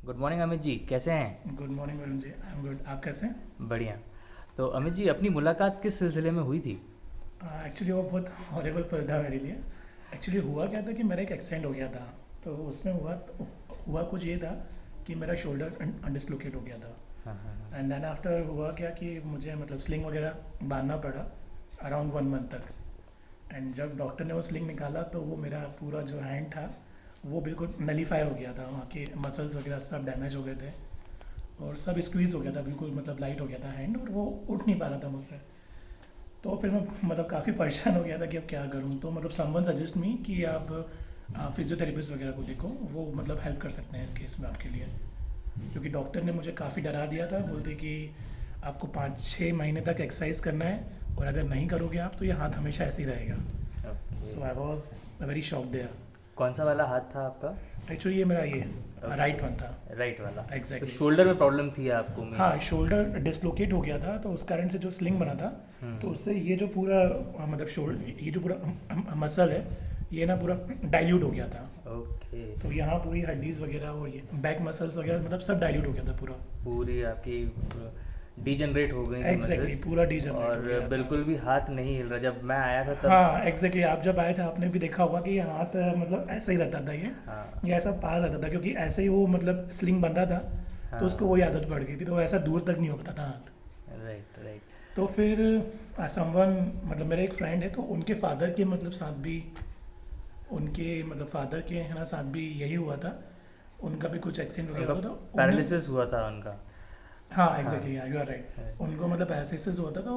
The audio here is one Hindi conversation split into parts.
गुड मॉर्निंग अमित जी, कैसे हैं? Good morning Varun ji. I am good. आप कैसे हैं? बढ़िया। तो अमित जी, अपनी मुलाकात किस सिलसिले में हुई थी? एक्चुअली वो बहुत हॉरेबल पल था मेरे लिए। एक्चुअली हुआ क्या था कि मेरा एक एक्सीडेंट हो गया था। तो उसमें हुआ कुछ ये था कि मेरा शोल्डर अनडिसलोकेट हो गया था। हाँ हाँ हाँ। एंड देन आफ्टर हुआ क्या कि मुझे मतलब स्लिंग वगैरह बांधना पड़ा अराउंड 1 मंथ तक। एंड जब डॉक्टर ने वो स्लिंग निकाला तो वो मेरा पूरा जो हैंड था वो बिल्कुल नलीफाई हो गया था। वहाँ के मसल्स वगैरह सब डैमेज हो गए थे और सब स्क्वीज़ हो गया था, बिल्कुल मतलब लाइट हो गया था हैंड, और वो उठ नहीं पा रहा था मुझसे। तो फिर मैं मतलब काफ़ी परेशान हो गया था कि अब क्या करूँ। तो मतलब समवन सजेस्ट मी कि आप फिजियोथेरेपिस्ट वगैरह को देखो, वो मतलब हेल्प कर सकते हैं इस केस में आपके लिए। क्योंकि डॉक्टर ने मुझे काफ़ी डरा दिया था, बोलते कि आपको 5-6 महीने तक एक्सरसाइज करना है और अगर नहीं करोगे आप तो ये हाथ हमेशा ऐसे ही रहेगा। Okay. So I was very shock there. कौन सा वाला हाथ था आपका? एक्चुअली ये मेरा ये राइट वन था। राइट वाला। तो एग्जैक्टली। शोल्डर में प्रॉब्लम थी आपको में? हाँ, शोल्डर डिसलोकेट हो गया था तो उस कारण से जो स्लिंग बना था तो उससे ये जो पूरा मतलब शोल्डर ये जो पूरा मसल है ये ना पूरा डाइल्यूट हो गया था। ओके। तो यहाँ पूरी हड्डीज वगैरह और ये बैक मसल्स वगैरह मतलब सब डाइल्यूट हो गया था पूरा। पूरी आपकी डीजनरेट हो गई थी एग्जैक्टली मसल्स। पूरा डिजनरेट हो और गया था। बिल्कुल भी हाथ नहीं हिल रहा। जब मैं आया था तब। हाँ एग्जैक्टली, आप जब आए थे आपने भी देखा होगा कि ये हाथ मतलब ऐसा ही रहता था हाँ ये ऐसा पास रहता था क्योंकि ऐसे ही वो मतलब स्लिंग बंधा था। तो उसको हाँ। वही आदत पड़ गई थी तो ऐसा दूर तक नहीं हो पाता था हाथ। Right right. तो फिर समवन मतलब मेरा एक फ्रेंड है तो उनके फादर के मतलब साथ भी उनके मतलब फादर के है ना साथ भी यही हुआ था। उनका भी कुछ एक्सीडेंट उनका वगैरह हुआ था उन्हें। पैरालिसिस हुआ था उनका। हाँ हाँ। Exactly, you are right. right। उनको मतलब पैरालिसिस हुआ था तो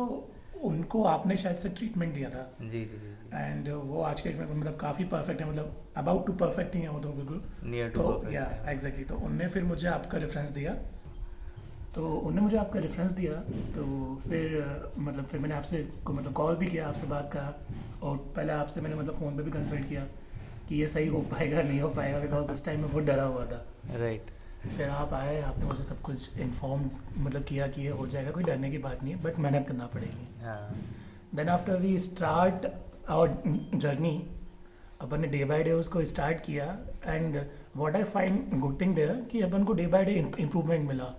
उनको आपने शायद से ट्रीटमेंट दिया था। जी जी जी जी। एंड वो आज के डेट में मतलब काफ़ी परफेक्ट है, मतलब अबाउट टू परफेक्ट ही है वो तो बिल्कुल। नियर टू तो या परफेक्ट। एग्जैक्टली, तो उनने फिर मुझे आपका रेफरेंस दिया। तो उनने मुझे आपका रेफरेंस दिया तो फिर मतलब फिर मैंने आपसे को मतलब कॉल भी किया, आपसे बात करा। और पहले आपसे मैंने मतलब फ़ोन पे भी कंसल्ट किया कि ये सही हो पाएगा नहीं हो पाएगा, बिकॉज उस टाइम में बहुत डरा हुआ था। राइट। फिर आप आए, आपने मुझे सब कुछ इन्फॉर्म मतलब किया कि ये हो जाएगा, कोई डरने की बात नहीं है बट मेहनत करना पड़ेगी। हाँ। Then after we start our journey, अपन ने डे बाय डे उसको स्टार्ट किया। And what I find good thing there कि अपन को डे बाय डे इम्प्रूवमेंट मिला।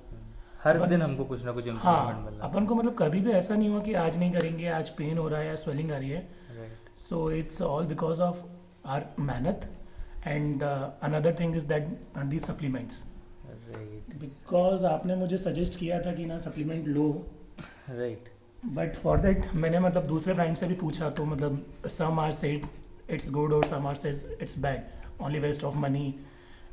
हर अपन दिन हमको कुछ ना कुछ इम्प्रूवमेंट हाँ, मिल रहा अपन को मतलब कभी भी ऐसा नहीं हुआ कि आज नहीं करेंगे, आज पेन हो रहा है या स्वेलिंग आ रही है। है। Right. So it's all because of our मेहनत। And another thing is that the supplements, right. Because आपने मुझे सजेस्ट किया था कि ना सप्लीमेंट लो। राइट। बट फॉर दैट मैंने मतलब दूसरे फ्रेंड से भी पूछा तो मतलब some are say it's good और some are say it's bad, only waste of money,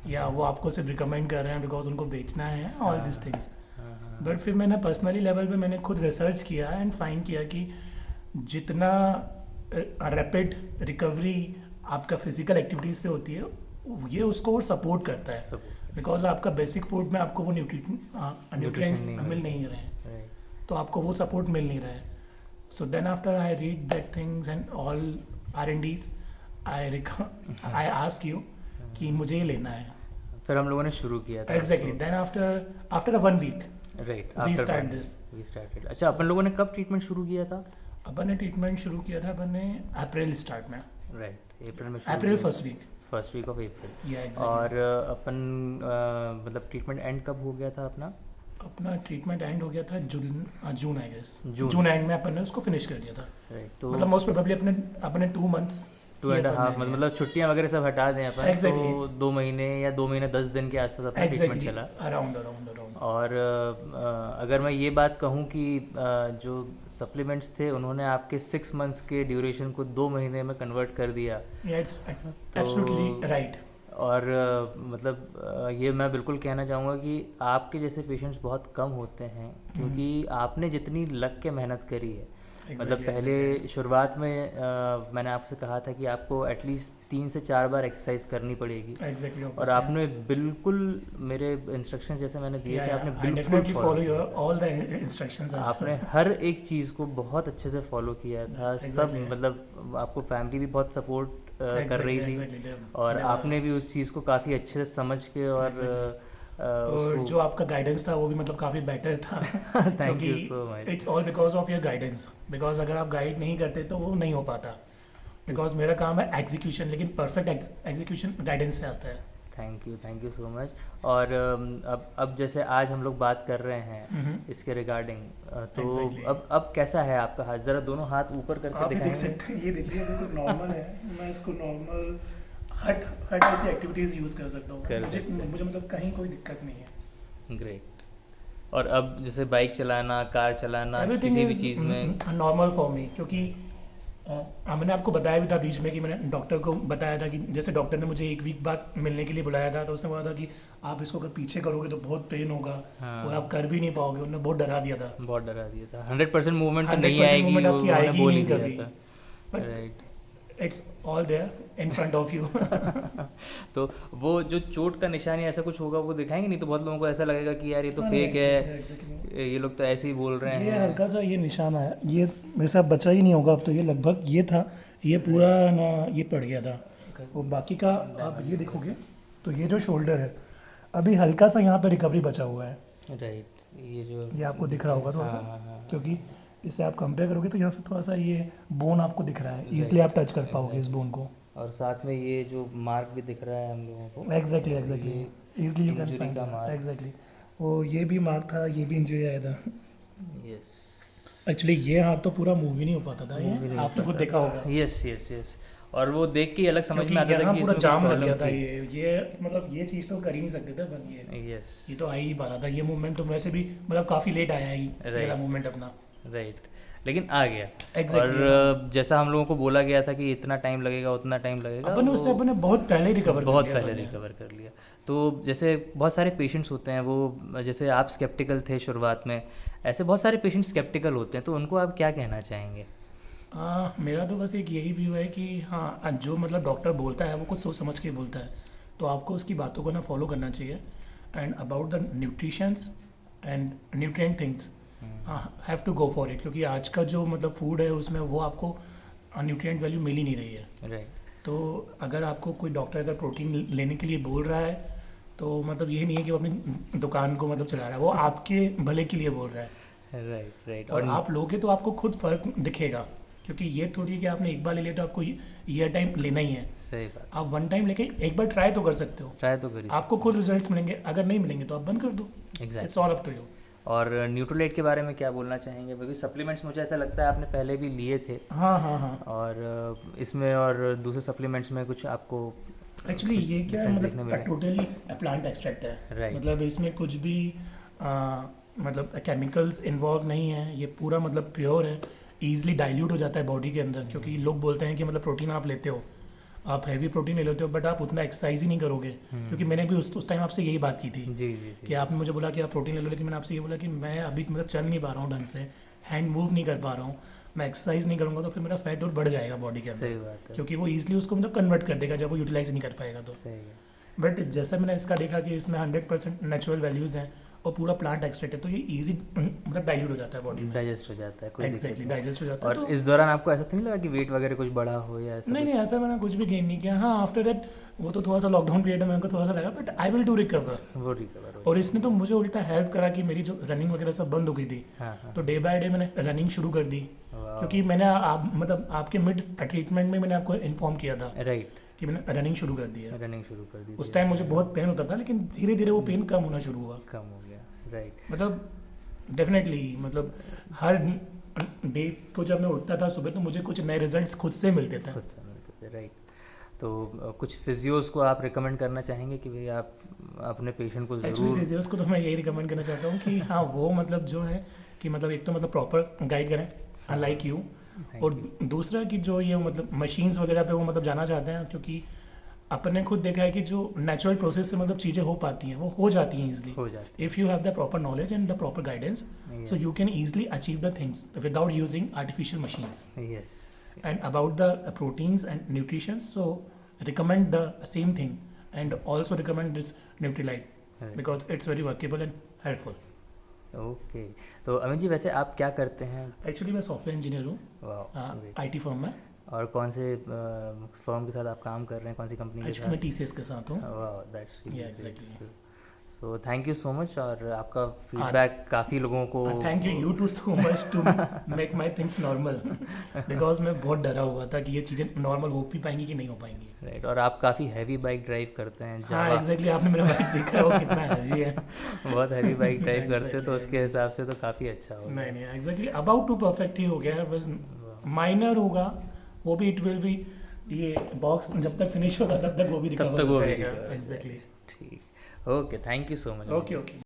या वो आपको सिर्फ रिकमेंड कर रहे हैं बिकॉज उनको बेचना है, ऑल दिस थिंग्स। हाँ हाँ। बट फिर मैंने पर्सनली लेवल पे मैंने खुद रिसर्च किया एंड फाइंड किया कि जितना रैपिड रिकवरी आपका फिजिकल एक्टिविटीज से होती है ये उसको और सपोर्ट करता है, सब। बिकॉज आपका बेसिक फूड में आपको वो न्यूट्रिएंट्स नहीं मिल नहीं रहे हैं, राइट। तो आपको वो सपोर्ट मिल नहीं रहा है। So then after I read that things and all R&Ds, I ask you कि मुझे ये लेना है। फिर हम लोगों ने शुरू किया था exactly, then after 1 week right. We start this. We started. अच्छा, अपन लोगों ने कब ट्रीटमेंट शुरू किया था? अपन ने ट्रीटमेंट शुरू किया था अपन ने अप्रैल स्टार्ट में, राइट, अप्रैल में शुरू अप्रैल किया। First week. First week of April. या एग्जैक्टली। और अपन मतलब ट्रीटमेंट एंड कब हो गया था अपना? अपना ट्रीटमेंट एंड हो गया था जून I guess. June. June and में अपन ने उसको फिनिश कर दिया था। राइट। तो मतलब मोस्ट प्रोबेबली अपने 2 months 2.5 मंथ, मतलब छुट्टियां वगैरह सब हटा दें अपन। Exactly। तो 2 महीने या 2 महीने 10 दिन के आसपास अपना ट्रीटमेंट एग्जैक्टली चला। अराउंड। और अगर मैं ये बात कहूँ कि जो सप्लीमेंट्स थे उन्होंने आपके 6 मंथ्स के ड्यूरेशन को 2 महीने में कन्वर्ट कर दिया। It's absolutely right. और मतलब ये मैं बिल्कुल कहना चाहूँगा कि आपके जैसे पेशेंट्स बहुत कम होते हैं, क्योंकि आपने जितनी लग के मेहनत करी है। मतलब पहले शुरुआत में मैंने आपसे कहा था कि आपको एटलीस्ट 3 से 4 बार एक्सरसाइज करनी पड़ेगी। एग्जैक्टली और आपने बिल्कुल मेरे इंस्ट्रक्शंस जैसे मैंने दिए थे, आपने आई बिल्कुल डेफिनेटली फॉलो फॉलो किया। Your all the instructions. आपने हर एक चीज़ को बहुत अच्छे से फॉलो किया था। सब Exactly। मतलब आपको फैमिली भी बहुत सपोर्ट कर रही थी। Exactly। और आपने भी उस चीज़ को काफ़ी अच्छे से समझ के और और जो आपका गाइडेंस था वो भी मतलब काफ़ी बेटर था। Thank you so much. It's all because of your guidance, because अगर आप गाइड नहीं करते तो वो नहीं हो पाता। बिकॉज मेरा काम है एग्जीक्यूशन, लेकिन परफेक्ट एग्जीक्यूशन गाइडेंस से आता है। Thank you so much. और अब जैसे आज हम लोग बात कर रहे हैं इसके रिगार्डिंग, तो एग्जैक्टली। अब कैसा है आपका हाथ? ज़रा दोनों हाथ ऊपर करके आप भी देख दिखाएंगे? सकते हैं, ये देखिए बिल्कुल नॉर्मल है। मैं इसको नॉर्मल हर हर टाइप की एक्टिविटीज़ यूज़ कर सकता हूँ। कर मुझे सकते हैं। मुझे मतलब कहीं कोई दिक्कत नहीं है। ग्रेट। और अब जैसे बाइक चलाना, कार चलाना, एवरीथिंग किसी भी इज चीज़ में? नॉर्मल फॉर मी, क्योंकि मैंने आपको बताया भी था बीच में कि मैंने डॉक्टर को बताया था कि जैसे डॉक्टर ने मुझे 1 वीक बाद मिलने के लिए बुलाया था, तो उसने बोला था कि आप इसको अगर पीछे करोगे तो बहुत पेन होगा और हाँ, आप कर भी नहीं पाओगे। उन्होंने बहुत डरा दिया था। बहुत डरा दिया था, 100% मूवमेंट तो नहीं 100% आएगी, मूवमेंट वो आपकी उन्होंने आएगी ही बोल ही नहीं दिया कभी। था। But right. It's all there in front of you. तो वो जो चोट का निशान या ऐसा कुछ होगा वो दिखाएंगे? नहीं तो बहुत लोगों को ऐसा लगेगा कि यार ये तो फेक एग्जैक्टली है, एग्जैक्टली। ये लोग तो ऐसे ही बोल रहे ये हैं। हल्का सा ये निशान आया, ये मेरे साथ बचा ही नहीं होगा अब तो। ये लगभग ये था, ये पूरा ना ये पड़ गया था। और बाकी का आप ये देखोगे तो ये जो शोल्डर है अभी हल्का सा यहाँ पे रिकवरी बचा हुआ है। राइट, ये जो ये आपको दिख रहा होगा थोड़ा हाँ सा, हाँ हाँ, क्योंकि इससे आप कंपेयर करोगे तो यहाँ से थोड़ा सा ये बोन आपको दिख रहा है, इसलिए राइट, आप टच कर पाओगे इस बोन को। और साथ में ये जो मार्क भी दिख रहा है हम लोगों को, एग्जैक्टली और एग्जैक्टली, ये easily you can injury find का मार्क। एग्जैक्टली। वो ये भी मार्क था, ये भी इंजरी आया था। यस, एक्चुअली ये हाथ तो पूरा मूव ही नहीं हो पाता था, मूव ही ये नहीं आपने खुद देखा होगा। Yes yes yes. और वो देख के ही अलग समझ क्योंकि में आता था यहाँ कि पूरा इसमें कुछ जाम लग प्रॉब्लम गया था। थी। ये मतलब ये चीज़ तो कर ही नहीं सकते थे, पर यस, ये तो आ ही नहीं पा रहा था। ये मूवमेंट तो वैसे भी मतलब काफ़ी लेट आया है ये Right. मेरा मूवमेंट अपना। राइट, लेकिन आ गया। Exactly, और जैसा हम लोगों को बोला गया था कि इतना टाइम लगेगा, उतना टाइम लगेगा, अपन उससे वो अपने बहुत पहले रिकवर कर बहुत लिया पहले अपन ने। रिकवर कर लिया। तो जैसे बहुत सारे पेशेंट्स होते हैं, वो जैसे आप स्केप्टिकल थे शुरुआत में, ऐसे बहुत सारे पेशेंट्स स्केप्टिकल होते हैं, तो उनको आप क्या कहना चाहेंगे? मेरा तो बस एक यही व्यू है कि हाँ, जो मतलब डॉक्टर बोलता है वो कुछ सोच समझ के बोलता है, तो आपको उसकी बातों को ना फॉलो करना चाहिए। And about the nutritions and nutrient things have to go for it, क्योंकि आज का जो मतलब फूड है उसमें वो आपको न्यूट्रिएंट वैल्यू मिल ही नहीं रही है। राइट, तो अगर आपको कोई डॉक्टर अगर प्रोटीन लेने के लिए बोल रहा है तो मतलब ये नहीं है कि वो अपनी दुकान को मतलब चला रहा है, वो आपके भले के लिए बोल रहा है। Right, right. और आप लोगे तो आपको खुद फर्क दिखेगा, क्योंकि ये थोड़ी है कि आपने एक बार ले लिया तो आपको ईयर टाइम लेना ही है। सही बात, आप वन टाइम लेके एक बार ट्राई तो कर सकते हो, ट्राई तो करिए। आपको खुद रिजल्ट्स मिलेंगे। अगर नहीं मिलेंगे तो आप बंद कर दो, exact. It's all up to you. और न्यूट्रोलाइट के बारे में क्या बोलना चाहेंगे? क्योंकि सप्लीमेंट्स मुझे ऐसा लगता है आपने पहले भी लिए थे, हाँ हाँ हाँ। और इसमें और दूसरे सप्लीमेंट्स में कुछ आपको एक्चुअली कुछ ये क्या है, difference देखने मतलब मिले? टोटली प्लांट एक्सट्रैक्ट है। Right. मतलब इसमें कुछ भी मतलब केमिकल्स इन्वॉल्व नहीं है, ये पूरा मतलब प्योर है। ईजिली डाइल्यूट हो जाता है बॉडी के अंदर, क्योंकि लोग बोलते हैं कि मतलब प्रोटीन आप लेते हो, आप हैवी प्रोटीन ले लेते हो, बट आप उतना एक्सरसाइज ही नहीं करोगे। क्योंकि मैंने भी उस टाइम आपसे यही बात की थी जी जी कि जी। आपने मुझे बोला कि आप प्रोटीन ले लो, लेकिन मैंने आपसे ये बोला कि मैं अभी मतलब चल नहीं पा रहा हूँ ढंग से, हैंड मूव नहीं कर पा रहा हूँ, मैं एक्सरसाइज नहीं करूँगा तो फिर मेरा फैट और बढ़ जाएगा बॉडी के सही अंदर, बात है, क्योंकि वो ईजिली उसको मतलब कन्वर्ट कर देगा जब वो यूटिलाइज नहीं कर पाएगा तो। सही है। बट जैसा मैंने इसका देखा कि इसमें 100% नेचुरल वैल्यूज़ हैं और पूरा प्लांट एक्सट्रैक्ट है, तो ये इजी मतलब डाइल्यूट हो जाता है बॉडी में। डाइजेस्ट हो जाता है, कोई दिक्कत एग्जैक्टली, नहीं। डाइजेस्ट हो जाता है। और तो इस दौरान आपको ऐसा तो नहीं लगा कि वेट वगैरह कुछ बढ़ा हो या ऐसा नहीं नहीं, ऐसा मैंने कुछ भी गेन नहीं किया। हाँ, आफ्टर दैट वो तो थोड़ा सा लॉकडाउन पीरियड में मेरे को थोड़ा सा लगा, but I will do recover. कुछ? वो रिकवर हो? और इसने तो मुझे उल्टा हेल्प करा कि मेरी जो रनिंग वगैरह सब बंद हो गई थी, हाँ हाँ, तो डे बाय डे मैंने रनिंग शुरू कर दी। वाह, क्योंकि मैंने मतलब आपके मिड ट्रीटमेंट में मैंने आपको इन्फॉर्म किया था राइट, कि मैंने रनिंग शुरू कर दी है। रनिंग शुरू कर दी उस थी। टाइम मुझे बहुत पेन होता था, लेकिन धीरे धीरे वो पेन कम होना शुरू हुआ। कम हो गया, राइट। मतलब डेफिनेटली मतलब हर डे को जब मैं उठता था सुबह तो मुझे कुछ नए रिजल्ट्स खुद से मिलते थे। खुद से मिलते थे, राइट। तो कुछ फिजियोज को आप रिकमेंड करना चाहेंगे कि भाई आप अपने पेशेंट को एक्चुअली ज़रूर? फिजियोस को तो मैं यही रिकमेंड करना चाहता हूँ कि हाँ, वो मतलब जो है कि मतलब एक तो मतलब प्रॉपर गाइड करें अनलाइक यू, और दूसरा कि जो ये मतलब मशीन्स वगैरह पे वो मतलब जाना चाहते हैं, क्योंकि अपन ने खुद देखा है कि जो नेचुरल प्रोसेस से मतलब चीज़ें हो पाती हैं वो हो जाती हैं इजिली, हो जाती if you have the proper knowledge and the proper guidance, so you can easily achieve the things without using artificial machines. है। Yes, And about the proteins and nutrition, so recommend the same thing, and also recommend this Nutrilite Right. because it's very workable and helpful. Okay. तो अमित जी, वैसे आप क्या करते हैं? Actually मैं सॉफ्टवेयर इंजीनियर हूँ वाह, great। IT फर्म में। और कौन से फर्म के साथ आप काम कर रहे हैं, कौन सी कंपनी के एक्चुअली मैं साथ? TCS के साथ हूँ। वाह, that's Yeah, exactly. So thank you so much, और आपका फीडबैक काफ़ी लोगों को thank you you too so much to make my things normal, because मैं बहुत डरा हुआ था कि ये चीज़ें नॉर्मल हो भी पाएंगी कि नहीं हो पाएंगी। राइट, और आप काफ़ी हैवी बाइक ड्राइव करते हैं। हाँ एग्जैक्टली, आपने मेरा बाइक देखा है वो कितना हैवी है। बहुत हैवी बाइक ड्राइव करते हो तो उसके हिसाब से तो काफ़ी अच्छा होगा। नहीं नहीं एग्जैक्टली अबाउट टू परफेक्ट ही हो गया है, बस माइनर होगा वो भी, इट विल बी, ये बॉक्स जब तक फिनिश होगा तब तक वो भी रिकवर हो जाएगा। एग्जैक्टली। ठीक, okay, thank you so much. Okay okay.